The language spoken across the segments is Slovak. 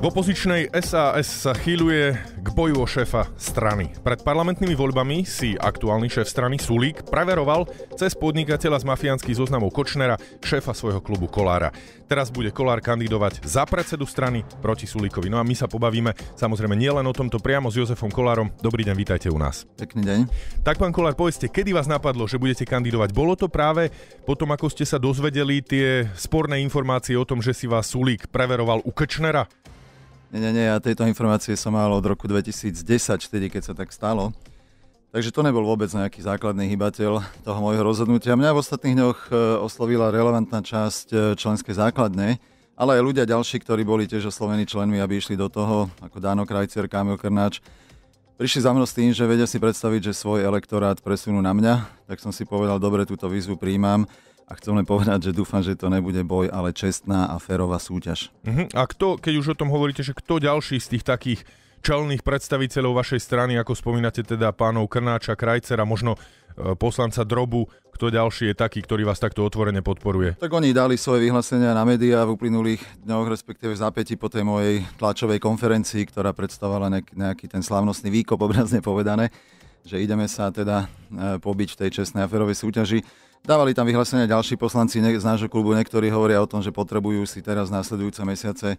V opozičnej SAS sa chýľuje k boju o šéfa strany. Pred parlamentnými voľbami si aktuálny šéf strany Sulík preveroval cez podnikateľa z mafiánskych zoznamov Kočnera šéfa svojho klubu Kollára. Teraz bude Kollár kandidovať za predsedu strany proti Sulíkovi. No a my sa pobavíme samozrejme nielen o tomto priamo s Jozefom Kollárom. Dobrý deň, vítajte u nás. Pekný deň. Tak pán Kollár, povedzte, kedy vás napadlo, že budete kandidovať? Bolo to práve potom, ako ste sa dozvedeli tie sporné informácie o tom, že si vás Sulík preveroval u Kočnera? Nie, ja tejto informácie som mal od roku 2010, vtedy, keď sa tak stalo. Takže to nebol vôbec nejaký základný hybateľ toho môjho rozhodnutia. Mňa v ostatných dňoch oslovila relevantná časť členskej základne, ale aj ľudia ďalší, ktorí boli tiež oslovení členmi, aby išli do toho, ako Dano Krajcer, Kamil Krnáč. Prišli za mnou s tým, že vedia si predstaviť, že svoj elektorát presunú na mňa, tak som si povedal, dobre, túto výzvu prijímam. A chcem len povedať, že dúfam, že to nebude boj, ale čestná a férová súťaž. A kto, keď už o tom hovoríte, že kto ďalší z tých takých čelných predstaviteľov vašej strany, ako spomínate teda pánov Krnáča, Krajcera, možno poslanca Drobu, kto ďalší je taký, ktorý vás takto otvorene podporuje? Tak oni dali svoje vyhlásenia na médiá v uplynulých dňoch, respektíve v zápäti po tej mojej tlačovej konferencii, ktorá predstavovala nejaký ten slávnostný výkop, obrazne povedané, že ideme sa teda pobiť v tej čestnej a férovej súťaži. Dávali tam vyhlásenia ďalší poslanci z nášho klubu, niektorí hovoria o tom, že potrebujú si teraz následujúce mesiace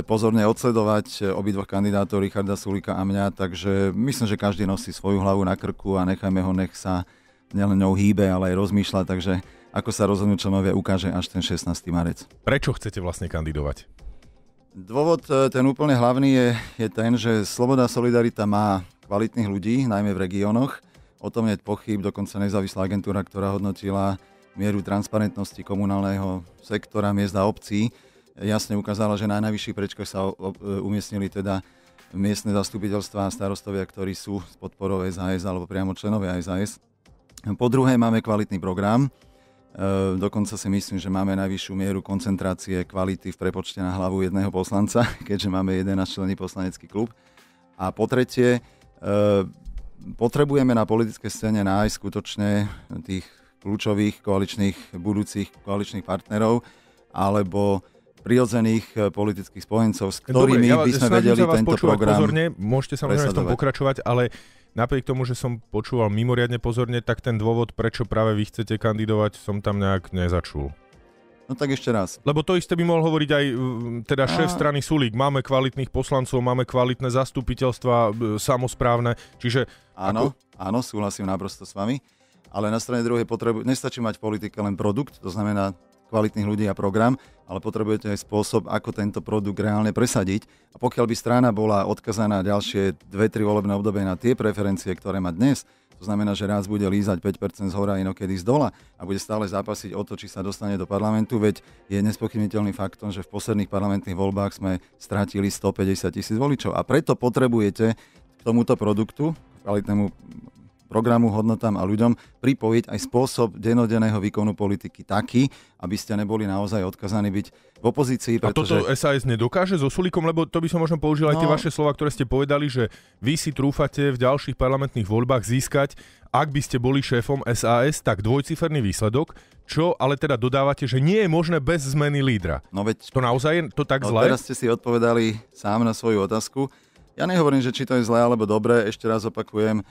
pozorne odsledovať obidvoch kandidátov, Richarda Sulíka a mňa, takže myslím, že každý nosí svoju hlavu na krku a nechajme ho, nech sa nielen ňou hýbe, ale aj rozmýšľa, takže ako sa rozhodnú členovia ukáže až ten 16. marec. Prečo chcete vlastne kandidovať? Dôvod, ten úplne hlavný je ten, že Sloboda a Solidarita má kvalitných ľudí, najmä v regiónoch. O tom nie je pochyb, dokonca nezávislá agentúra, ktorá hodnotila mieru transparentnosti komunálneho sektora, miest a obcí, jasne ukázala, že na najvyšších priečkách sa umiestnili teda miestne zastupiteľstvá a starostovia, ktorí sú s podporou SAS alebo priamo členovia SAS. Po druhé, máme kvalitný program. Dokonca si myslím, že máme najvyššiu mieru koncentrácie kvality v prepočte na hlavu jedného poslanca, keďže máme 11-členný poslanecký klub. A po tretie, potrebujeme na politickej scéne nájsť skutočne tých kľúčových budúcich koaličných partnerov alebo prirodzených politických spojencov, s ktorými by sme vedeli tento program pozorne, môžete samozrejme v tom pokračovať, ale napriek tomu, že som počúval mimoriadne pozorne, tak ten dôvod, prečo práve vy chcete kandidovať, som tam nejak nezačul. No tak ešte raz. Lebo to isté by mohol hovoriť aj teda šéf strany Sulík. Máme kvalitných poslancov, máme kvalitné zastupiteľstva samosprávne, čiže... Áno, súhlasím naprosto s vami, ale na strane druhej nestačí mať v politike len produkt, to znamená kvalitných ľudí a program, ale potrebujete aj spôsob, ako tento produkt reálne presadiť. A pokiaľ by strana bola odkazaná ďalšie 2-3 volebné obdobie na tie preferencie, ktoré má dnes, to znamená, že raz bude lízať 5% z hora, inokedy z dola a bude stále zápasiť o to, či sa dostane do parlamentu, veď je nespochybniteľným faktom, že v posledných parlamentných voľbách sme strátili 150 000 voličov. A preto potrebujete k tomuto produktu, kvalitnému programu, hodnotám a ľuďom pripojiť aj spôsob dennodenného výkonu politiky taký, aby ste neboli naozaj odkazaní byť v opozícii. Pretože... A toto SAS nedokáže so Sulíkom, lebo to by som možno použil aj tie vaše slova, ktoré ste povedali, že vy si trúfate v ďalších parlamentných voľbách získať, ak by ste boli šéfom SAS, tak dvojciferný výsledok, čo ale teda dodávate, že nie je možné bez zmeny lídra. No veď, to naozaj je to tak zlé? Teraz ste si odpovedali sám na svoju otázku. Ja nehovorím, že či to je zlé alebo dobré, ešte raz opakujem,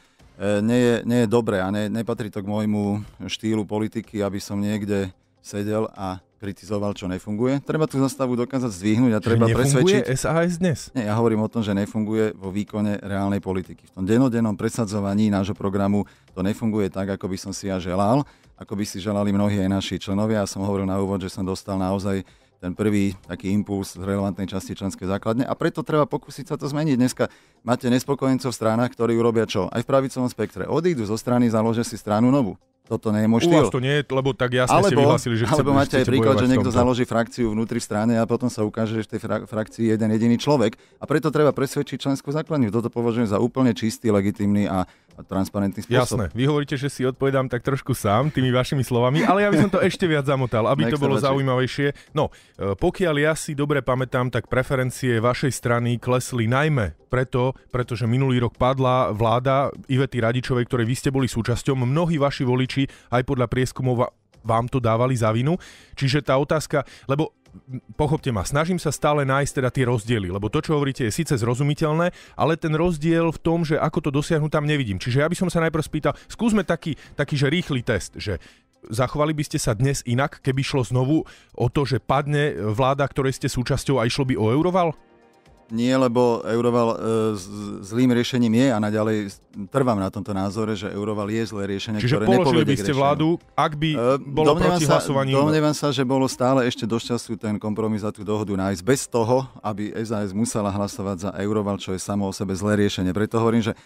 nie je dobré a nepatrí to k môjmu štýlu politiky, aby som niekde sedel a kritizoval, čo nefunguje. Treba tú zastavu dokázať zdvihnúť a treba presvedčiť. Nefunguje SAS dnes? Nie, ja hovorím o tom, že nefunguje vo výkone reálnej politiky. V tom dennodennom presadzovaní nášho programu to nefunguje tak, ako by som si ja želal, ako by si želali mnohí aj naši členovia. Ja som hovoril na úvod, že som dostal naozaj ten prvý taký impuls z relevantnej časti členskej základne a preto treba pokúsiť sa to zmeniť. Dneska máte nespokojencov v stranách, ktorí urobia čo? Aj v pravicovom spektre. Odídu zo strany, založia si stranu novú. Toto nie je môj štýl. U vás to nie je, lebo tak jasne ste vyhlásili, že alebo máte aj príklad, že niekto založí frakciu vnútri strany a potom sa ukáže, že v tej frakcii je jeden jediný človek a preto treba presvedčiť členskú základňu. Toto považujem za úplne čistý, legitímny a transparentný spôsob. Jasné. Vy hovoríte, že si odpovedám tak trošku sám tými vašimi slovami, ale ja by som to ešte viac zamotal, aby to bolo zaujímavejšie. No, pokiaľ ja si dobre pamätám, tak preferencie vašej strany klesli najmä pretože minulý rok padla vláda Ivety Radičovej, ktorej vy ste boli súčasťou. Mnohí vaši voliči aj podľa prieskumov vám to dávali za vinu. Čiže tá otázka, lebo pochopte ma, snažím sa stále nájsť teda tie rozdiely, lebo to, čo hovoríte, je síce zrozumiteľné, ale ten rozdiel v tom, že ako to dosiahnuť, tam nevidím. Čiže ja by som sa najprv spýtal, skúsme taký že rýchly test, že zachovali by ste sa dnes inak, keby šlo znovu o to, že padne vláda, ktorej ste súčasťou a išlo by o Euroval? Nie, lebo Euroval zlým riešením je a naďalej trvám na tomto názore, že Euroval je zlé riešenie, čiže ktoré nepovedie k riešeniu. Čiže položili by ste vládu, ak by bolo proti hlasovaním? Domnievam sa, že bolo stále ešte dosť času ten kompromis za tú dohodu nájsť, bez toho, aby SAS musela hlasovať za Euroval, čo je samo o sebe zlé riešenie. Preto hovorím, že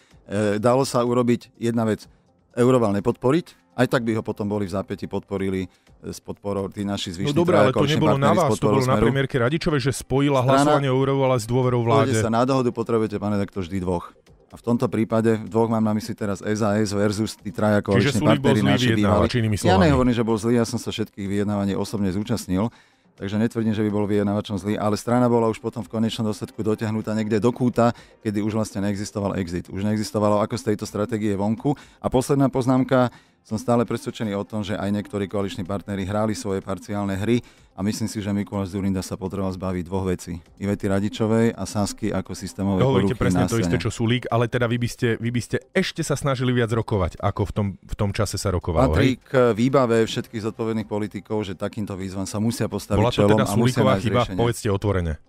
dalo sa urobiť jedna vec, Euroval nepodporiť, aj tak by ho potom boli v zápäti podporili s podporou tí naši zvyšní. No dobré, ale to nebolo na vás, to bolo na premiérke Radičovej, že spojila hlasovanie o Eurovala s dôverou vláde. Sa na dohodu potrebujete, pán redaktor, vždy dvoch. A v tomto prípade dvoch mám na mysli teraz SAS versus tí traja koaliční partneri naši bývali. Ja nehovorím, že bol zlý, ja som sa všetkých vyjednávaní osobne zúčastnil. Takže netvrdím, že by bol vyjednávačom zlý, ale strana bola už potom v konečnom dôsledku dotiahnutá niekde do kúta, kedy už vlastne neexistoval exit. Už neexistovalo ako z tejto stratégie vonku. A posledná poznámka, som stále presvedčený o tom, že aj niektorí koaliční partneri hrali svoje parciálne hry a myslím si, že Mikuláš Dzurinda sa potreboval zbaviť dvoch vecí. Ivety Radičovej a Sasky ako systémovej poruchy. Hovoríte presne to isté, čo Sulík, ale teda vy by ste ešte sa snažili viac rokovať, ako v tom čase sa rokovalo. Patrí k výbave všetkých zodpovedných politikov, že takýmto výzvam sa musia postaviť čelom a musia nájsť riešenie. Bola to teda Sulíková chyba? Povedzte otvorene.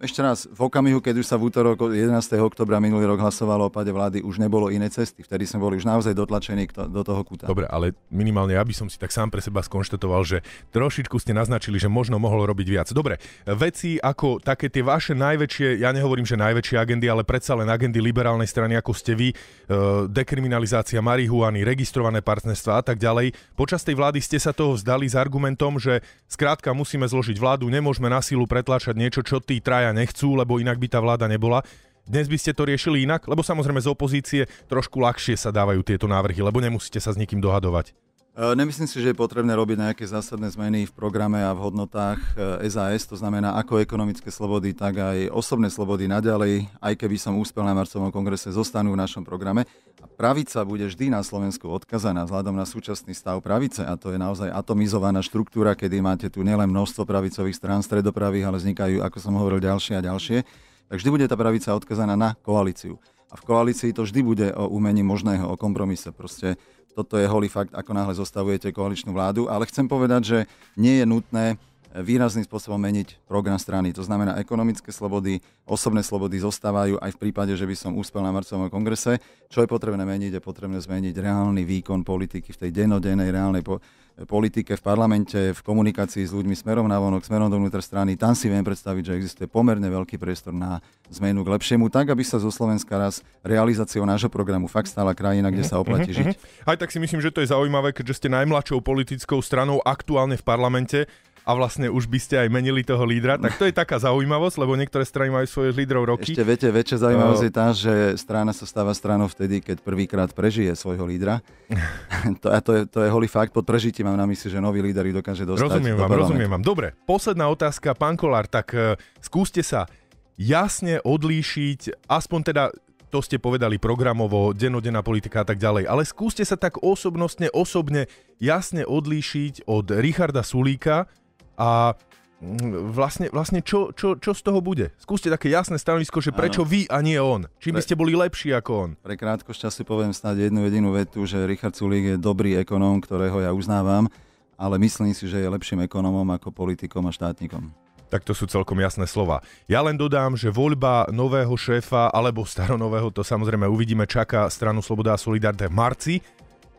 Ešte raz, v okamihu, keď už sa v útorok 11. októbra minulý rok hlasovalo o páde vlády, už nebolo iné cesty. Vtedy sme boli už naozaj dotlačení do toho kúta. Dobre, ale minimálne ja by som si tak sám pre seba skonštatoval, že trošičku ste naznačili, že možno mohol robiť viac. Dobre, veci ako také tie vaše najväčšie, ja nehovorím, že najväčšie agendy, ale predsa len agendy liberálnej strany, ako ste vy, dekriminalizácia marihuany, registrované partnerstvá a tak ďalej. Počas tej vlády ste sa toho vzdali s argumentom, že skrátka musíme zložiť vládu, nemôžeme na silu pretláčať niečo, čo tí traja nechcú, lebo inak by tá vláda nebola. Dnes by ste to riešili inak? Lebo samozrejme z opozície trošku ľahšie sa dávajú tieto návrhy, lebo nemusíte sa s nikým dohadovať. Nemyslím si, že je potrebné robiť nejaké zásadné zmeny v programe a v hodnotách SAS, to znamená ako ekonomické slobody, tak aj osobné slobody naďalej, aj keby som úspel na marcovom kongrese, zostanú v našom programe. A pravica bude vždy na Slovensku odkazaná vzhľadom na súčasný stav pravice a to je naozaj atomizovaná štruktúra, kedy máte tu nielen množstvo pravicových strán stredopravých, ale vznikajú, ako som hovoril, ďalšie a ďalšie. Tak vždy bude tá pravica odkazaná na koalíciu. A v koalícii to vždy bude o umení možného, o kompromise. Proste toto je holý fakt, ako náhle zostavujete koaličnú vládu, ale chcem povedať, že nie je nutné výrazným spôsobom meniť program strany. To znamená, ekonomické slobody, osobné slobody zostávajú aj v prípade, že by som úspel na marcovom kongrese. Čo je potrebné meniť? Je potrebné zmeniť reálny výkon politiky v tej dennodennej reálnej politike, v parlamente, v komunikácii s ľuďmi smerom navonok, smerom dovnútra strany. Tam si viem predstaviť, že existuje pomerne veľký priestor na zmenu k lepšiemu, tak aby sa zo Slovenska raz realizáciou nášho programu fakt stala krajina, kde sa oplatí žiť. Aj tak si myslím, že to je zaujímavé, keďže ste najmladšou politickou stranou aktuálne v parlamente a vlastne už by ste aj menili toho lídra, tak to je taká zaujímavosť, lebo niektoré strany majú svojich lídrov roky. Ešte viete, väčšia zaujímavosť je tá, že strana sa stáva stranou vtedy, keď prvýkrát prežije svojho lídra. To je holý fakt. Pod prežitím mám na mysli, že nový líder ich dokáže dostať. Rozumiem vám. Dobre, posledná otázka, pán Kollár, tak skúste sa jasne odlíšiť, aspoň teda to ste povedali programovo, dennodenná politika a tak ďalej, ale skúste sa tak osobne jasne odlíšiť od Richarda Sulíka a vlastne čo z toho bude? Skúste také jasné stanovisko, že prečo vy a nie on? Či by ste boli lepší ako on? Pre krátkosť času poviem snáď jednu jedinú vetu, že Richard Sulík je dobrý ekonóm, ktorého ja uznávam, ale myslím si, že je lepším ekonómom ako politikom a štátnikom. Tak to sú celkom jasné slova. Ja len dodám, že voľba nového šéfa alebo staronového, to samozrejme uvidíme, čaká stranu Sloboda a Solidarita v marci.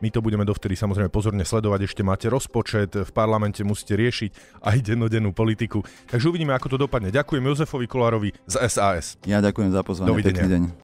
My to budeme dovtedy samozrejme pozorne sledovať, ešte máte rozpočet, v parlamente musíte riešiť aj dennodennú politiku. Takže uvidíme, ako to dopadne. Ďakujem Jozefovi Kollárovi z SAS. Ja ďakujem za pozvanie, pekný deň.